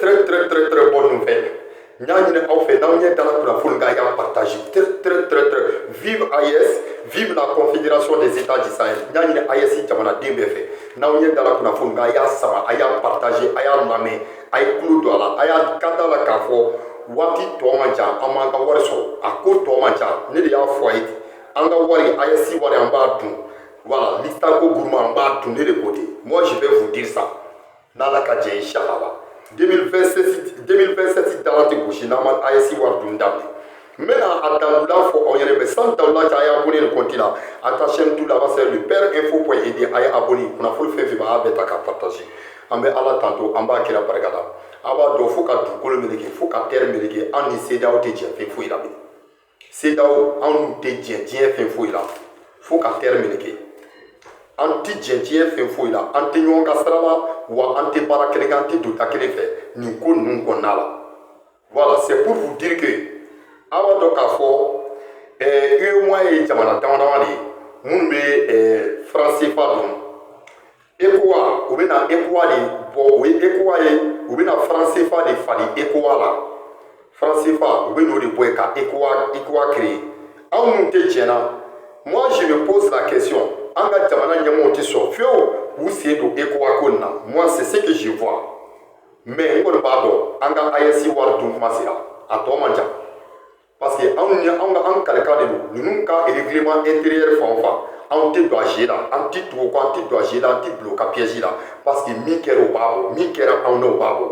très bonne nouvelle. Nous avons fait dans la partage. Très. Vive AIS, vive la Confédération des États du Sahel. Nous avons AIS Jamana Dembefé. Nous avons sama, aya partagé, aya lamé, aya kloudoala, aya katala kafo, wati tomancha, amanga warso, ako tomancha, ne de ya foyer. Anga wari, aya si wari en bas tout. Voilà, l'istako gourmand en bas tout de côté. Moi je vais vous dire ça. Nala kadje inshallah. 2027 dalante gauche naman ayesi war dundam maintenant atandula fo on yere sans tawla ta ya abonné le continent à ta chaîne tout là-bas c'est le père info.ed ay abonné kuna fol fe ba beta ka partager ambe ala tanto amba kira bargada aba do fo ka du kolo meleke fo ka terre meleke en cdao te je fe fo ila bi cdao en te je fe fo ila fo ka terre meleke anti djentien fen foyi la anti ɲɔgɔn ka sira la wa an tɛ baara kelen kɛ an tɛ don da kelen fɛ nin ko ninnu kɔnɔna la voilà c'est pour vous dire que a b'a dɔn k'a fɔ UEMOA ye jamana dama dama de ye minnu bɛ franc CFA dɔn ECOWA u bɛna ECOWA de bɔ o ye ECOWA ye u bɛna franc CFA de fali ECOWA la franc CFA u bɛna o de bɔ yen ka ECOWA créer anw minnu tɛ jɛn na moi je me pose la question. Anga jamana ɲɛmɔgɔw tɛ sɔn fiyewu k'u sen don ECOWA ko nin na moi c'est ce que je vois mais n kɔni b'a dɔn an ka AES wari dun kuma sera a tɔ man ca parce que an kalikan de don ninnu ka règlement intérieur fan o fan an tɛ don a jeu la an tɛ tugu o kɔ an tɛ don a jeu la an tɛ bila o ka piège la parce que min kɛra o b'a bɔ min kɛra anw n'o b'a bɔ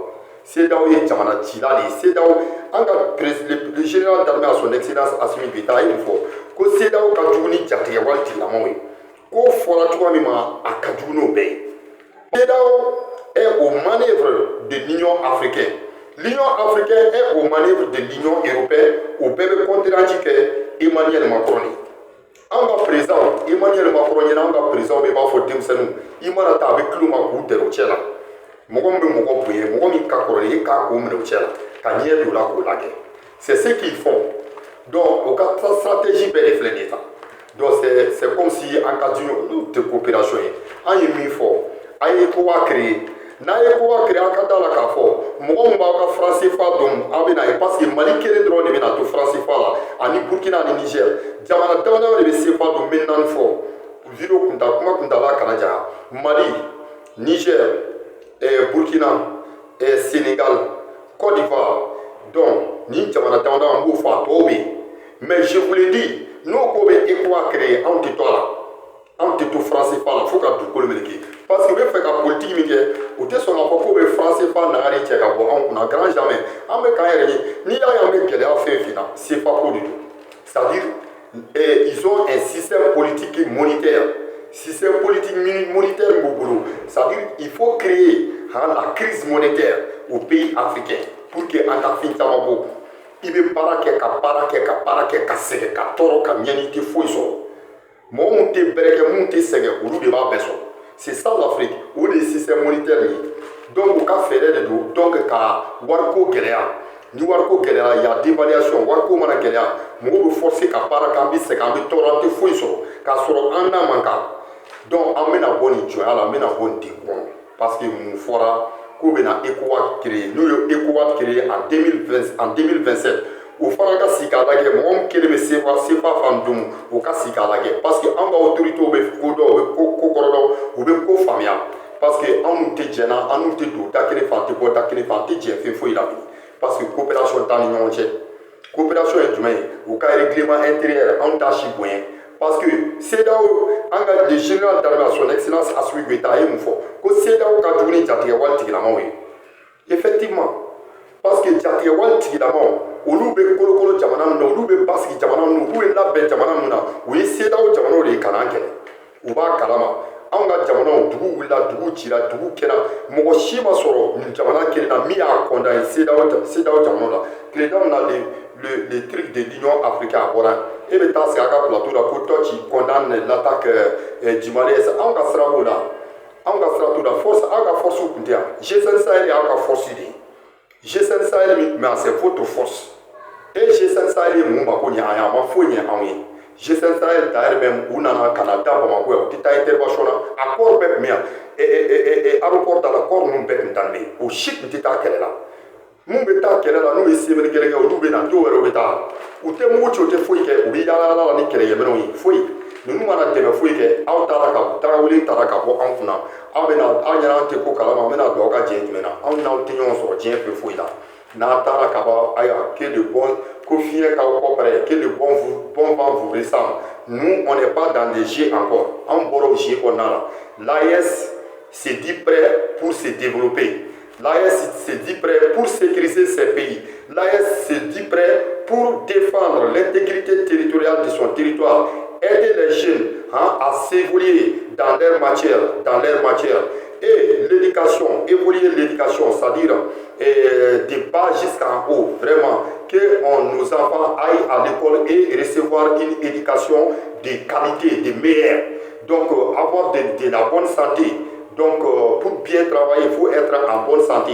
CEDEAO ye jamana cila de ye CEDEAO an ka le général d'armée à son excellence Assimi Goïta a ye nin fɔ ko CEDEAO ka jugu ni jatigɛ wale tigilamɔgɔw ye. Ko fɔra cogoya min ma a ka jugu n'o bɛɛ ye. CEDEAO est aux manœuvres de l'Union africaine. L'Union africaine est aux manœuvres de l'Union européenne. O bɛɛ bɛ compte rendu kɛ Emmanuel Macron ye. An ka président Emmanuel Macron ɲɛna an ka président bɛ b'a fɔ denmisɛnninw i mana taa a bɛ kilo ma k'u dɛrɛ o cɛ la. Mɔgɔ min bɛ mɔgɔ bonya mɔgɔ min ka kɔrɔ i k'a k'o minɛ o cɛ la ka ɲɛ don o la k'o lajɛ. C'est ce qu'ils font. Donc o ka stratégie bɛɛ de filɛ nin ye tan. Donc c'est comme si en cas de coopération an ye min fɔ a ye ECOWA créer n'a ye ECOWA créer a ka da la k'a fɔ mɔgɔ min b'aw ka franc CFA dɔn a bɛ na ye parce que Mali kelen dɔrɔn de bɛ na to franc CFA la ani Burkina ani Niger jamana dama dama de bɛ CFA dɔn n bɛ naani fɔ video kuma kuntala kana janya Mali Niger Burkina Sénégal Côte d'Ivoire donc ni jamana dama dama n b'o fɔ a tɔw bɛ yen mais je vous le dis n'o ko bɛ ECOWA créer anw tɛ to a la anw tɛ to franc CFA la fo ka dugukolo meleke parce que u bɛ fɛ ka politique min kɛ u tɛ sɔn k'a fɔ k'o bɛ franc CFA nagari cɛ ka bɔ anw kunna grand jamais an bɛ k'an yɛrɛ ye n'i y'a ye an bɛ gɛlɛya fɛn fɛn na CFA ko de don c'est-à-dire ils ont un système politique monétaire b'u bolo c'est-à-dire il faut créer la crise monétaire au pays africain pour que an ka fɛn caman bɔ. I bɛ baara kɛ ka sɛgɛn ka tɔɔrɔ ka ɲɛni i tɛ foyi sɔrɔ mɔgɔ minnu tɛ bɛrɛ kɛ minnu tɛ sɛgɛn olu de b'a bɛɛ sɔrɔ c'est ça l'Afrique o de ye système monétaire ye donc u ka fɛɛrɛ de don donc ka wariko gɛlɛya ni wariko gɛlɛyara il y a dévaluation wariko mana gɛlɛya mɔgɔw bɛ forcer ka baara kɛ an bɛ sɛgɛn an bɛ tɔɔrɔ an tɛ foyi sɔrɔ k'a sɔrɔ an n'a man kan donc an bɛna bɔ nin jɔnya la an bɛna bɔ nin degun kɔnɔ parce que mun fɔra k'u bɛna ECOWA créer n'u ye ECOWA créer en 2027 o fana ka sigi k'a lajɛ mɔgɔ min kelen bɛ CFA fan dun o ka sigi k'a lajɛ parce que an ka autorités bɛ ko dɔn u bɛ ko kɔrɔ dɔn u bɛ ko faamuya parce que an n'u tɛ jɛnna an n'u tɛ don da kelen fɛ an tɛ bɔ da kelen fɛ an tɛ jɛn fɛn foyi la bi parce que coopération t'an ni ɲɔgɔn cɛ coopération ye jumɛn ye u ka règlement intérieur anw t'a si bonya parce que CEDEAO an ka le général d'armée à son excellence Assimi Goïta a ye mun fɔ ko CEDEAO ka jugu ni jatigɛ wale tigilamaw ye effectivement parce que jatigɛ wale tigilamaw olu bɛ kolokolo jamana min na olu bɛ basigi jamana min na olu bɛ labɛn jamana min na o ye CEDEAO jamanaw de ye ka n'an kɛlɛ u b'a kalama anw ka jamanaw dugu wulila dugu cira dugu kɛra mɔgɔ si ma sɔrɔ nin jamana kelen na min y'a condamné CEDEAO jamanaw la tile dɔ min na le truc de l'Union africaine a bɔra e bɛ taa sigi a ka plateau la ko toi tu condamnes l'attaque du Mali anw ka sira b'o la anw ka sira t'o la force aw ka force tun tɛ yan G5 Sahel y'aw ka force de ye G5 Sahel mais c'est votre force et G5 Sahel ye mun ma ko ɲɛ an ye a ma foyi ɲɛ anw ye G5 Sahel d'ailleurs même u nana ka na da Bamako yan u tɛ taa intervention na accord bɛɛ tun bɛ yan aéroport da la accord ninnu bɛɛ tun dannen o si tun tɛ taa kɛlɛ la mun bɛ taa kɛlɛ la n'u ye sebere kɛlɛ kɛ olu bɛ na dɔw wɛrɛ bɛ taa u tɛ mugu ci u tɛ foyi kɛ u bɛ yaala la ni kɛlɛkɛminɛnw ye foyi ninnu mana dɛmɛ foyi kɛ aw taara ka tarawele taara ka bɔ anw kunna aw bɛ na aw ɲɛna an tɛ ko kalama an bɛ na don aw ka diɲɛ jumɛn na anw n'aw tɛ ɲɔgɔn sɔrɔ diɲɛ fɛ foyi la n'a taara ka ban ayiwa que le bon ko fiɲɛ k'aw kɔpɛrɛ que le bon vent vous ressemble nous on n'est pas dans des jeux encore anw bɔra o jeu kɔnɔna la l'AES se dit prêt pour se développer. L'AES se dit prêt pour sécuriser ses pays. L'AES se dit prêt pour défendre l'intégrité territoriale de son territoire, aider les jeunes à s'évoluer dans leur matière. Et l'éducation, évoluer l'éducation, c'est-à-dire des bas jusqu'en haut, vraiment, que nos enfants aillent à l'école et recevoir une éducation de qualité, de meilleure. Donc, avoir de la bonne santé. Donc, pour bien travailler, il faut être en bonne santé.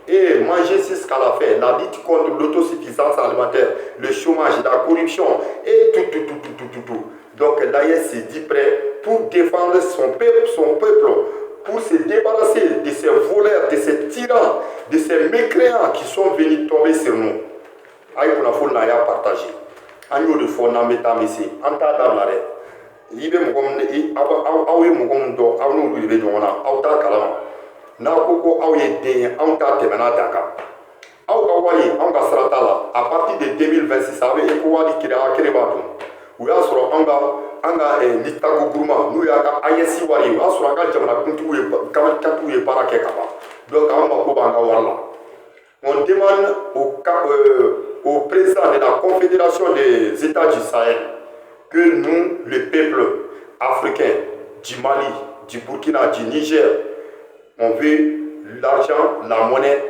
Et manger jusqu'à la fin, la lutte contre l'autosuffisance alimentaire, le chômage, la corruption, et tout. Donc, l'AES s'est dit prêt pour défendre son peuple, pour se débarrasser de ces voleurs, de ces tyrans, de ces mécréants qui sont venus tomber sur nous. Aïe, on a fait n'a partagé. Agneau de fond, n'a pas mis en tas d'arrêt. I bɛ mɔgɔ min aw ye mɔgɔ min dɔn aw n'olu de bɛ ɲɔgɔn na aw t'a kalama n'a ko ko aw ye den ye anw t'a tɛmɛna dan kan aw ka wari anw ka sara t'a la à partir de 2026 a bɛ ECOWAS kere b'a dun u y'a sɔrɔ an ka Litago groupement n'u y'a ka AES wari ye o y'a sɔrɔ an ka jamanakuntigiw ye baara kɛ ka ban donc an mako b'an ka wari la on demande au président de la Confédération des États du Sahel que nous, le peuple africain du Mali, du Burkina, du Niger, on veut l'argent, la monnaie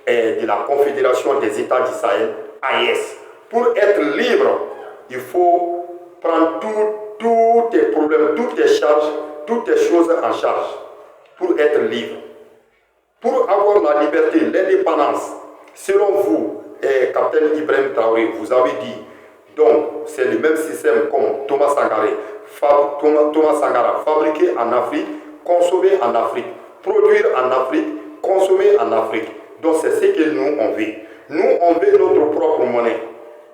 de la Confédération des États du Sahel, AES. Pour être libre, il faut prendre tous tes problèmes, toutes tes charges, toutes tes choses en charge pour être libre. Pour avoir la liberté, l'indépendance, selon vous, Capitaine Ibrahim Traoré, vous avez dit, donc, c'est le même système comme Thomas Sankara, fabriqué en Afrique, consommé en Afrique, produire en Afrique, consommer en Afrique. Donc, c'est ce que nous, on veut. Nous, on veut notre propre monnaie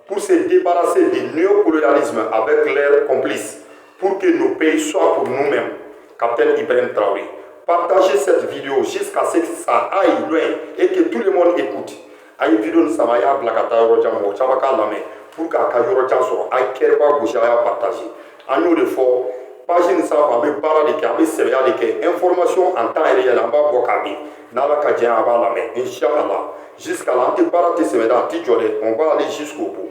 pour se débarrasser du néocolonialisme avec leurs complices, pour que nos pays soient pour nous-mêmes. Capitaine Ibrahim Traoré, partagez cette vidéo jusqu'à ce que ça aille loin et que tout le monde écoute. Aïe vidéo nous samaya blakata rojamo chabaka lame pour ka kayoro janso ay kerba gosi aya partager. An yo de fo page ni sa fa be bara de ka be sebeya de ke information en temps réel en ba bo ka bi na la ka dia aba lame inchallah jusqu'à l'anti bara te sebeda ti jole on va aller jusqu'au bout.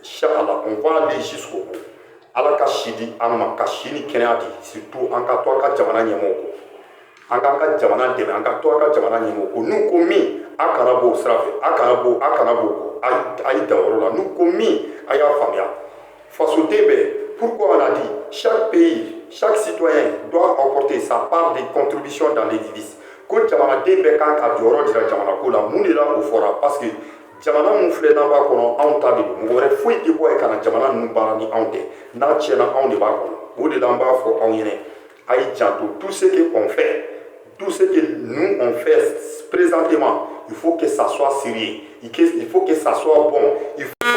Inchallah on va aller jusqu'au bout. Ala ka shidi anma ka shini kenadi surtout en ka to ka jamana nyemoko. An ka jamana dɛmɛ an ka to ka jamana ɲɛmɔgɔ ko n'u ko min a kana bɔ o sira fɛ a kana bɔ kɔ a ye dan yɔrɔ la n'u ko min a y'a faamuya fasoden bɛɛ pourquoi on a dit chaque pays chaque citoyen doit apporter sa part de contribution dans l'édifice ko jamanaden bɛɛ kan ka jɔyɔrɔ dira jamana ko la mun de la o fɔra parce que jamana mun filɛ n'an b'a kɔnɔ anw ta de don mɔgɔ wɛrɛ foyi tɛ bɔ yen ka na jamana ninnu baara ni anw tɛ n'a tiɲɛna anw de b'a kɔnɔ o de la an b'a fɔ anw ɲɛna a ye janto tout ce qu'on fait. Tout ce que nous on fait présentement, il faut que ça soit sérieux, il faut que ça soit bon, il faut que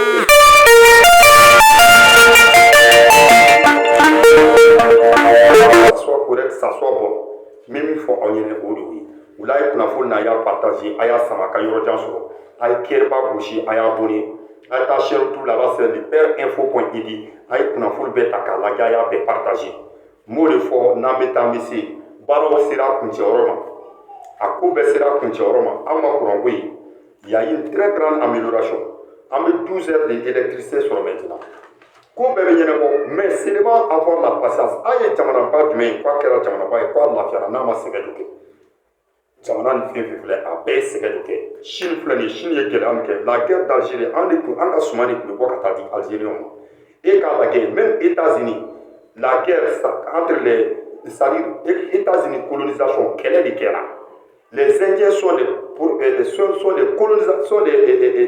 ça soit correct, ça soit bon. Même il faut en y aller aujourd'hui. Ou là, il faut n'a partager, aya samaka yorojan soro, ay kerba gauche, aya abonné, ay ta chaîne tout là-bas c'est le perinfo.id, ay faut beta la gaya peut partager. Mot de fort, n'a métamissé. Baro sera kuncɛyɔrɔ ma a ko bɛɛ sera kuncɛyɔrɔ ma an ma courant ko ye il y a une très grande amélioration an bɛ 12 heures d'électricité sɔrɔ maintenant ko bɛɛ bɛ ɲɛnabɔ mais seulement avoir la patience an ye jamanaba jumɛn ye k'a kɛra jamanaba ye k'a lafiyara n'a ma sɛgɛn dɔ kɛ jamana ni fɛn fɛn filɛ a bɛɛ ye sɛgɛn dɔ kɛ Chine filɛ nin ye Chine ye gɛlɛya min kɛ la guerre d'Algérie an ka suman de tun bɛ bɔ ka taa di Algériens ma et k'a lajɛ même États-Unis la guerre entre les c'est-à-dire États-Unis colonisation quelle est le cas là les Indiens sont les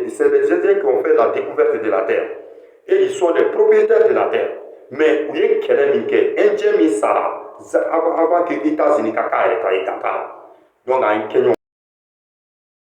c'est les Indiens qui ont fait la découverte de la terre et ils sont les propriétaires de la terre mais où est quelle est le cas Indien mi sara avant que États-Unis kaka donc à un Kenyan